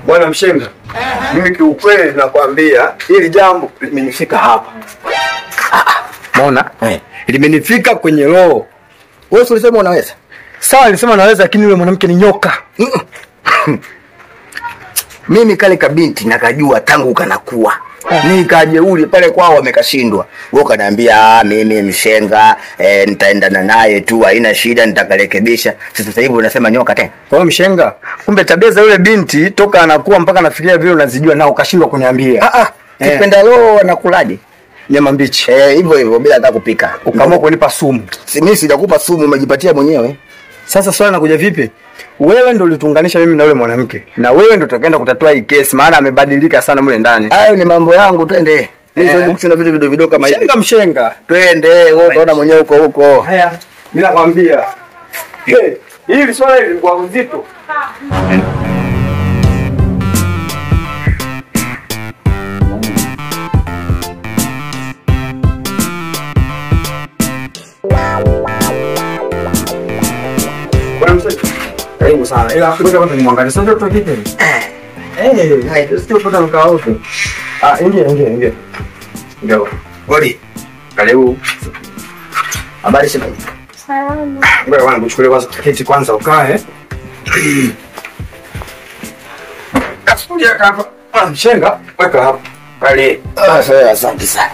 Bwana Mshenga, mimi kiukweli nakwambia hili jambo limenifika hapa. Umeona? Limenifika kwenye roho. Wewe ulisema unaweza? Sawa, nilisema naweza, lakini yule mwanamke ni nyoka. Mimi kale kabinti nakajua tangu kanakuwa. Nikajeuri pale kwao wamekashindwa. Wewe kaniambia mimi Mshenga nitaendana naye tu, haina shida, nitakarekebisha. Sasa hivi unasema nyoka tena. Kwa Mshenga, kumbe tabia za yule binti toka anakuwa mpaka nafikiria vile unazijua nao ukashindwa kuniambia. Kipenda roho anakulaje? Nyama mbichi. Hivyo hivyo bila hata kupika. Ukaamua kunipa sumu. Mimi sijakupa sumu, umejipatia mwenyewe. Sasa swali nakuja vipi? Wewe ndo ulitunganisha mimi na yule mwanamke. Na wewe ndo utakaenda kutatua hii kesi, maana amebadilika sana mule ndani. Hayo ni mambo yangu, twende. Hizo kuchuna vitu vidogo kama hivi. Mshenga. Twende, wewe utaona mwenyewe huko. Haya, mimi nakwambia. Hili swala hili kwa uzito. Karibu sana. Ila ngoja kwanza nimwangalie. Sasa tutoke vipi? Sio pata mkao huko. Ingia. Ndio. Godi. Karibu. Habari sema. Salama. Ngoja wangu chukue kiti kwanza ukae. Kasudia hapa. Mshenga, weka hapa. Pale. Sasa asante sana.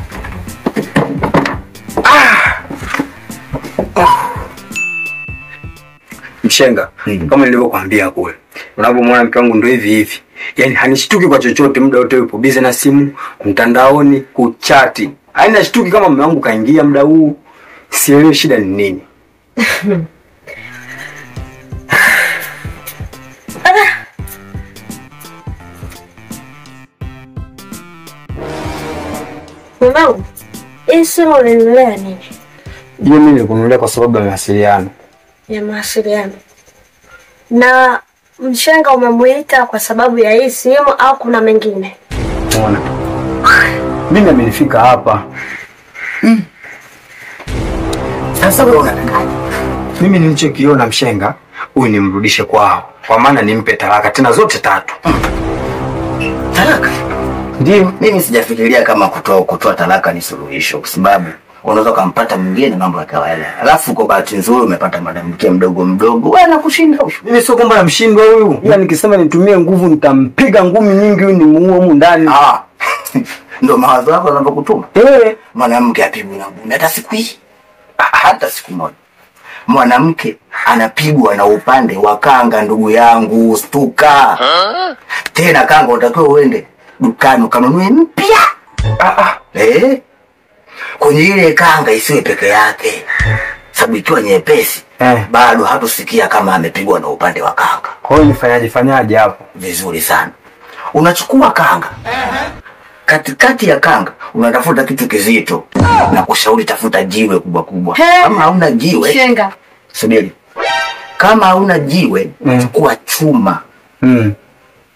Mshenga, kama nilivyokuambia kule. Unapomwona mke wangu ndio hivi. Yaani hanishtuki kwa chochote, muda wote yupo busy na simu, mtandaoni, kuchati. Haina shtuki kama mume wangu kaingia muda huu. Sielewi shida ni nini. Mwanangu, hii simu unaendelea nini? Hiyo mimi nilikununulia kwa sababu ya mawasiliano. Ya mawasiliano. Na Mshenga umemuita kwa sababu ya hii simu au kuna mengine? Unaona? Mimi amenifika hapa. Sasa wewe unatakaje? Mimi nilichokiona Mshenga, huyu nimrudishe kwao. Kwa maana nimpe talaka tena zote 3. Talaka? Ndio. Mimi sijafikiria kama kutoa talaka ni suluhisho, kwa sababu unaweza kumpata mwingine mambo ya kawaida. Alafu kwa bahati nzuri umepata mwanamke mdogo. Wewe anakushinda. Mimi sio kwamba namshindwa huyu. Ila nikisema nitumie nguvu nitampiga ngumi nyingi huyu nimuue humu ndani. Ndio mawazo yako yanapokutuma. Mwanamke apigwe na ngumi hata siku hii. Hata siku moja. Mwanamke anapigwa na upande wa kanga, ndugu yangu, stuka. Tena kanga unatakiwa uende dukani ukanunue mpya. Kwenye ile kanga isiwe peke yake. Sababu ikiwa nyepesi, bado hatusikia kama amepigwa na upande wa kanga. Kwa hiyo nifanyaje hapo? Vizuri sana. Unachukua kanga. Katikati ya kanga unatafuta kitu kizito. Na kushauri tafuta jiwe kubwa. Kama hauna jiwe, Mshenga. Subiri. Kama hauna jiwe, chukua chuma.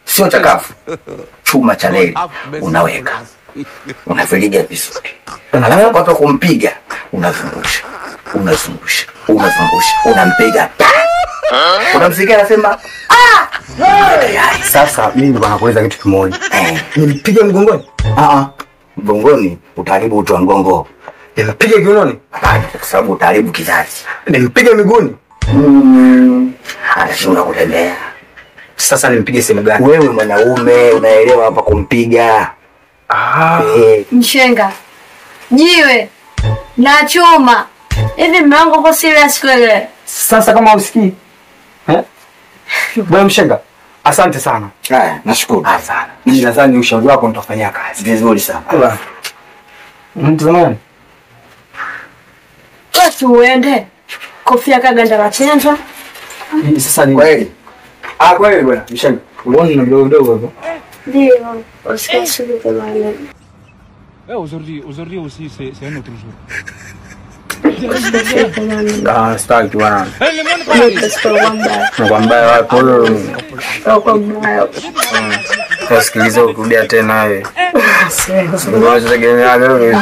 Sio chakafu. Chuma cha leli unaweka. Unaviliga vizuri. Alafu kwa kumpiga, unazungusha. Unampiga. Unamsikia anasema, Sasa mimi ndo nakueleza kitu kimoja. Nimpige mgongoni? Mgongoni utaharibu uti wa mgongo. Nimpige kiunoni? Hapana, kwa sababu utaharibu kizazi. Nimpige miguuni? Anashindwa kutembea. Sasa nimpige sehemu gani? Wewe mwanaume unaelewa hapa kumpiga. Mshenga. Jiwe na chuma. Hivi mlango uko serious kweli? Sasa kama usikii. Bwana Mshenga, asante sana. Nashukuru. Sana. Mimi nadhani ushauri wako nitafanyia kazi. Vizuri sana. Mtazamani. Watu uende. Kofia kaganda la chenza. Sasa ni kweli. Kweli bwana Mshenga. Uone na mdogo hapo. Ndio. Usikasi kama nini. Aujourd'hui aussi, c'est un autre jour. Staki bwana. Nakwambia Sikiliza ukurudia tena wewe. Sasa tegemea wewe tu.